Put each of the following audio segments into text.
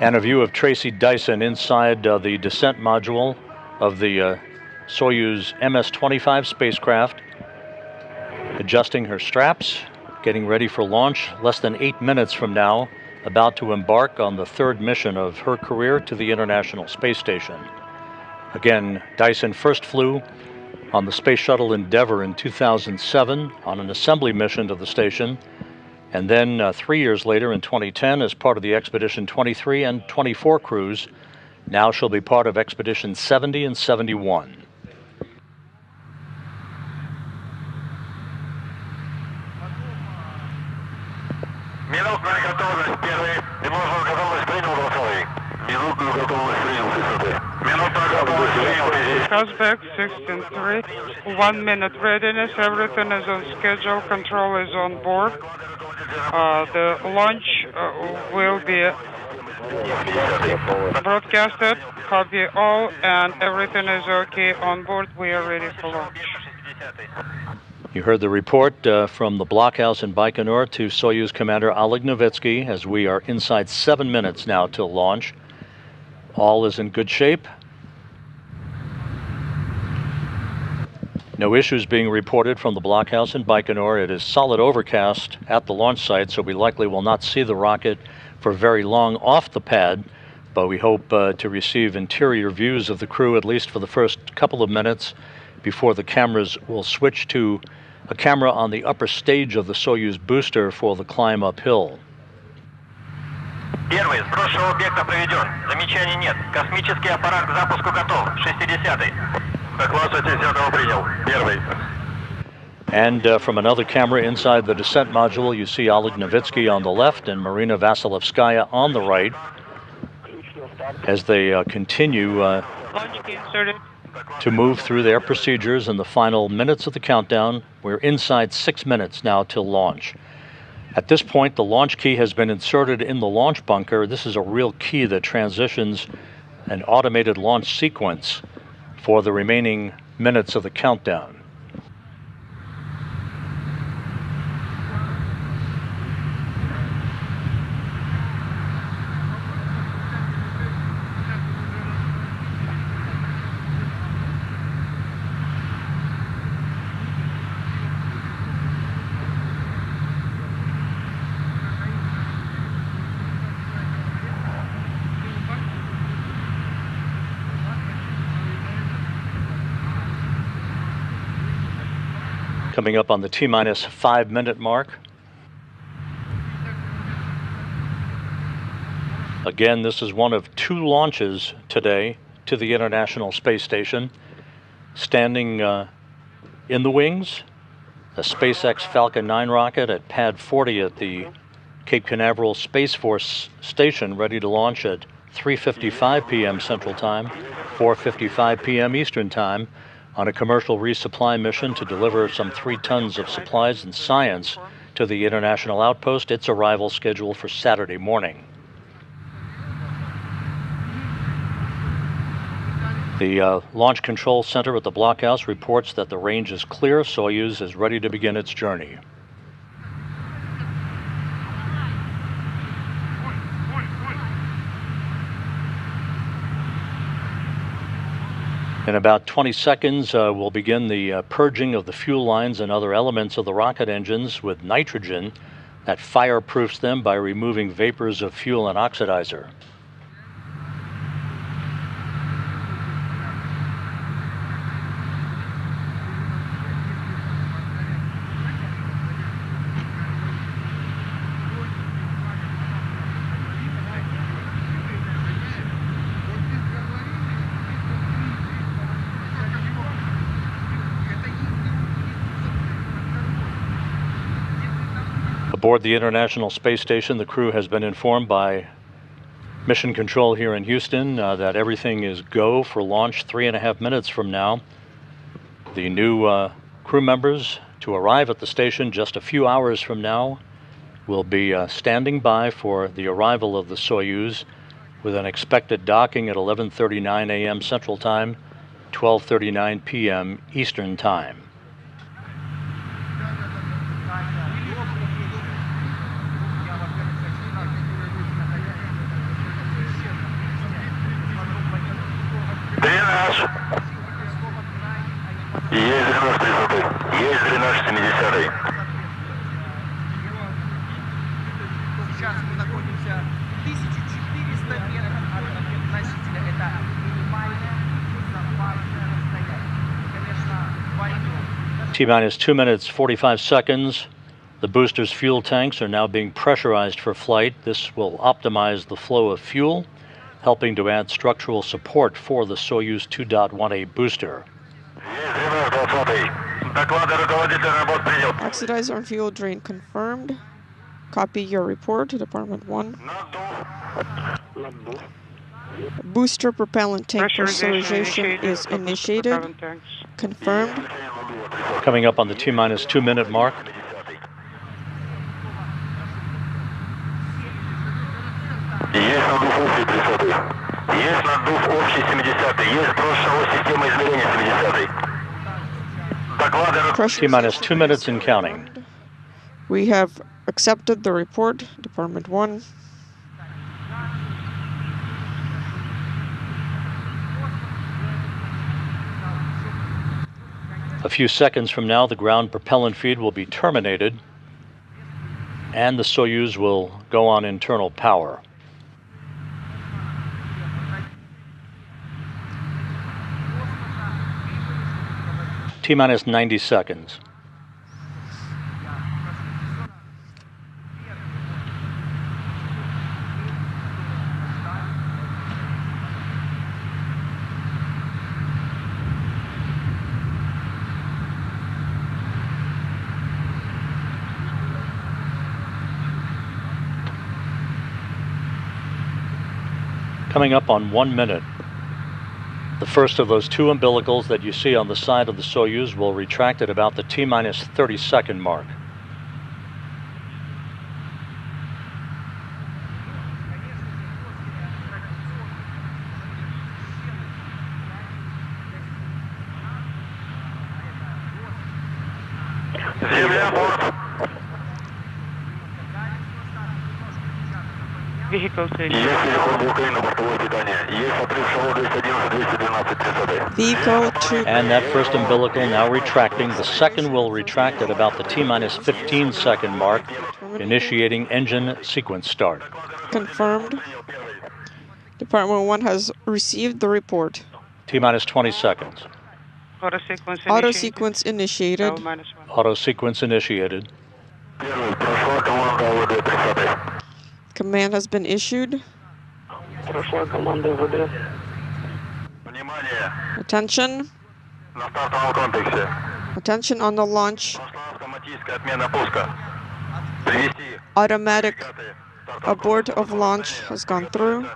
And a view of Tracy Dyson inside the descent module of the Szojuz MS-25 spacecraft, adjusting her straps, getting ready for launch less than 8 minutes from now, about to embark on the third mission of her career to the International Space Station. Again, Dyson first flew on the Space Shuttle Endeavour in 2007 on an assembly mission to the station, and then 3 years later in 2010 as part of the Expedition 23 and 24 crews. Now she'll be part of Expedition 70 and 71. Минутная готовность, первый. Минутную готовность принял, голосовой. Минутную готовность принял, высоты. Минутная готовность принял. Prospect 16-3, 1 minute readiness, everything is on schedule, control is on board. The launch will be broadcasted, copy all, and everything is okay on board. We are ready for launch. You heard the report from the blockhouse in Bajkonur to Soyuz Commander Oleg Novickij as we are inside 7 minutes now till launch. All is in good shape. No issues being reported from the blockhouse in Bajkonur. It is solid overcast at the launch site, so we likely will not see the rocket for very long off the pad, but we hope to receive interior views of the crew at least for the first couple of minutes before the cameras will switch to a camera on the upper stage of the Soyuz booster for the climb uphill. Первый, сброс объекта проведен. Замечаний нет. Космический аппарат к запуску готов. 60-й. Класс 60-го принял. Первый. And from another camera inside the descent module, you see Oleg Novickij on the left and Marina Vasziljevszkaja on the right as they continue to move through their procedures in the final minutes of the countdown. We're inside 6 minutes now till launch. At this point, the launch key has been inserted in the launch bunker. This is a real key that transitions an automated launch sequence for the remaining minutes of the countdown. Coming up on the T-minus 5 minute mark. Again, this is one of 2 launches today to the International Space Station. Standing in the wings, the SpaceX Falcon 9 rocket at pad 40 at the Cape Canaveral Space Force Station, ready to launch at 3:55 p.m. Central Time, 4:55 p.m. Eastern Time, on a commercial resupply mission to deliver some 3 tons of supplies and science to the International Outpost. Its arrival scheduled for Saturday morning. The Launch Control Center at the blockhouse reports that the range is clear. Soyuz is ready to begin its journey. In about 20 seconds, we'll begin the purging of the fuel lines and other elements of the rocket engines with nitrogen that fireproofs them by removing vapors of fuel and oxidizer. Aboard the International Space Station, the crew has been informed by Mission Control here in Houston that everything is go for launch 3.5 minutes from now. The new crew members to arrive at the station just a few hours from now will be standing by for the arrival of the Soyuz, with an expected docking at 11:39 a.m. Central Time, 12:39 p.m. Eastern Time. T-minus 2 minutes, 45 seconds. The booster's fuel tanks are now being pressurized for flight. This will optimize the flow of fuel, helping to add structural support for the Soyuz 2.1A booster. Oxidizer and fuel drain confirmed. Copy your report to Department 1. Booster propellant tank pressurization is initiated. Confirmed. Coming up on the T-minus 2 minute mark. Есть наддув общий 30-й. Есть наддув общий 70-й. Есть сброс системы измерения 70-й. Доклады... T-minus 2 minutes and counting. We have accepted the report, Department 1. A few seconds from now, the ground propellant feed will be terminated, and the Soyuz will go on internal power. T-minus 90 seconds. Coming up on 1 minute. The first of those two umbilicals that you see on the side of the Soyuz will retract at about the T-minus 30-second mark. Vehicle Есть переход блока на бортовое питание. Есть отрыв шало 211-212-30. Vehicle to... And that first umbilical now retracting. The second will retract at about the T-minus 15-second mark, initiating engine sequence start. Confirmed. Department 1 has received the report. T-minus 20 seconds. Auto sequence initiated. Auto sequence initiated. Первый, прошла команда ОВД 30. Command has been issued. Прошла команда ОВД. Внимание! Attention. На стартовом комплексе. Attention on the launch. Прошла автоматическая отмена пуска. Привести. Automatic abort of launch has gone through.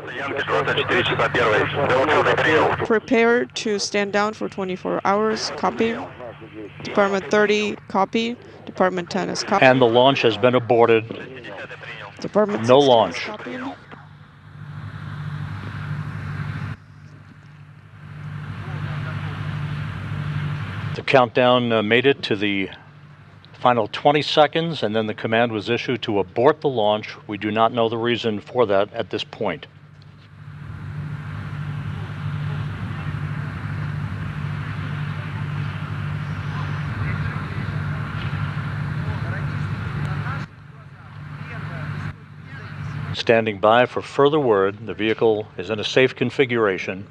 Стоянка 24 часа первой. 20 принял. Prepare to stand down for 24 hours. Copy. Department 30, copy. Department 10 is copy. And the launch has been aborted. Department No 6 launch. is copying. The countdown made it to the final 20 seconds, and then the command was issued to abort the launch. We do not know the reason for that at this point. Standing by for further word. The vehicle is in a safe configuration.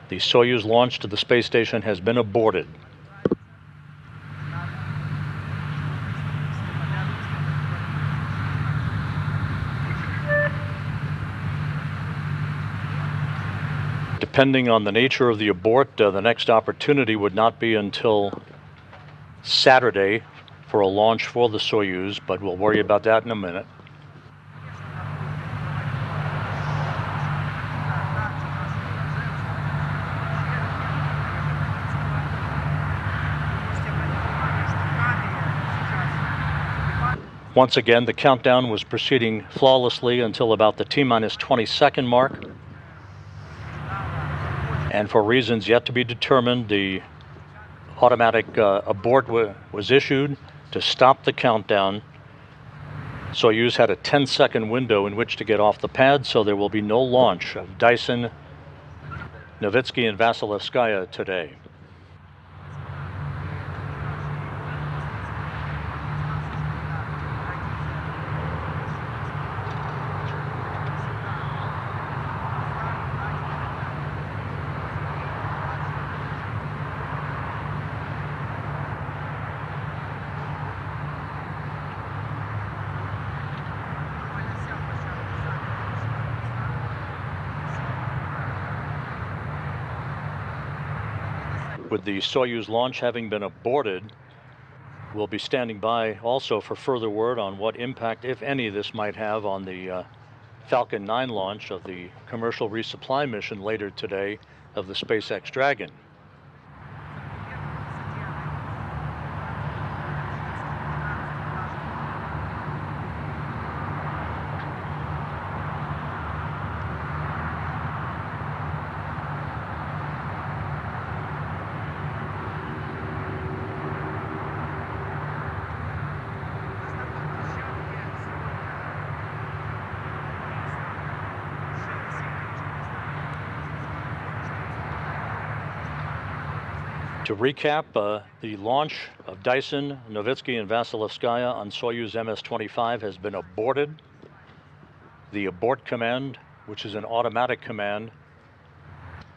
The Soyuz launch to the space station has been aborted. Depending on the nature of the abort, the next opportunity would not be until Saturday for a launch for the Soyuz, but we'll worry about that in a minute. Once again, the countdown was proceeding flawlessly until about the T-minus 20-second mark. And for reasons yet to be determined, the automatic abort was issued to stop the countdown. Soyuz had a 10-second window in which to get off the pad, so there will be no launch of Dyson, Novickij, and Vasziljevszkaja today. With the Soyuz launch having been aborted, we'll be standing by also for further word on what impact, if any, this might have on the Falcon 9 launch of the commercial resupply mission later today of the SpaceX Dragon. To recap, the launch of Dyson, Novickij, and Vasziljevszkaja on Szojuz MSz-25 has been aborted. The abort command, which is an automatic command,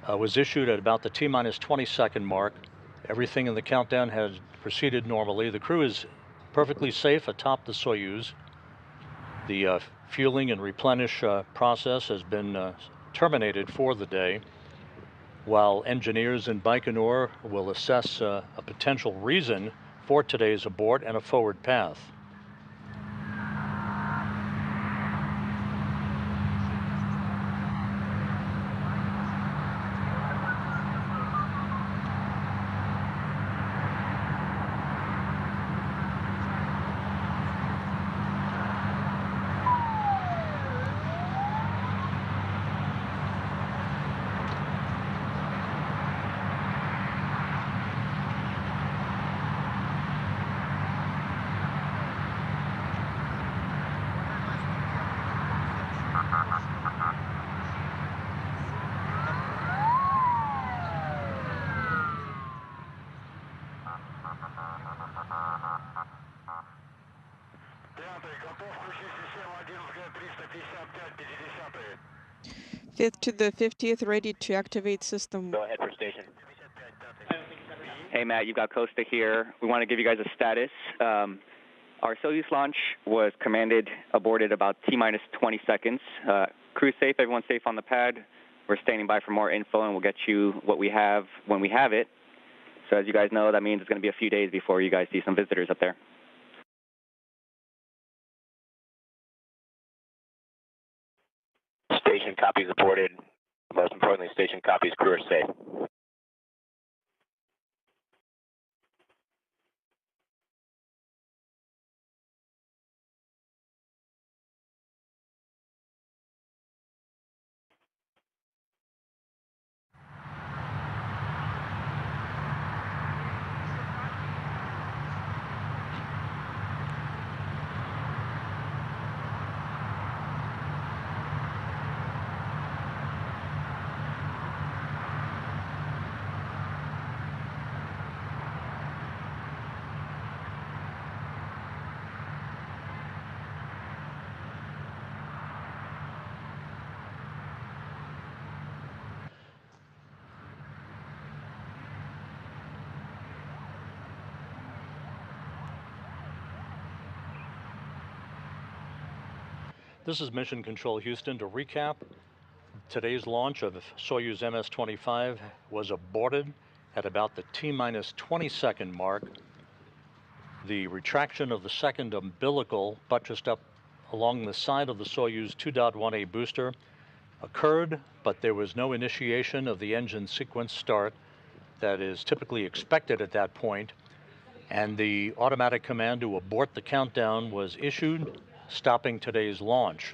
was issued at about the T-minus 20-second mark. Everything in the countdown has proceeded normally. The crew is perfectly safe atop the Soyuz. The fueling and replenish process has been terminated for the day, while engineers in Bajkonur will assess a potential reason for today's abort and a forward path. Fifth to the 50th, ready to activate system. Go ahead for station. Hey, Matt, you've got Costa here. We want to give you guys a status. Our Soyuz launch was commanded aborted about T-minus 20 seconds. Crew safe, everyone's safe on the pad. We're standing by for more info, and we'll get you what we have when we have it. So as you guys know, that means it's going to be a few days before you guys see some visitors up there. Station copies aborted. Most importantly, station copies crew are safe. This is Mission Control Houston. To recap, today's launch of Soyuz MSz-25 was aborted at about the T-minus 20-second mark. The retraction of the second umbilical buttressed up along the side of the Soyuz 2.1A booster occurred, but there was no initiation of the engine sequence start that is typically expected at that point, and the automatic command to abort the countdown was issued, stopping today's launch.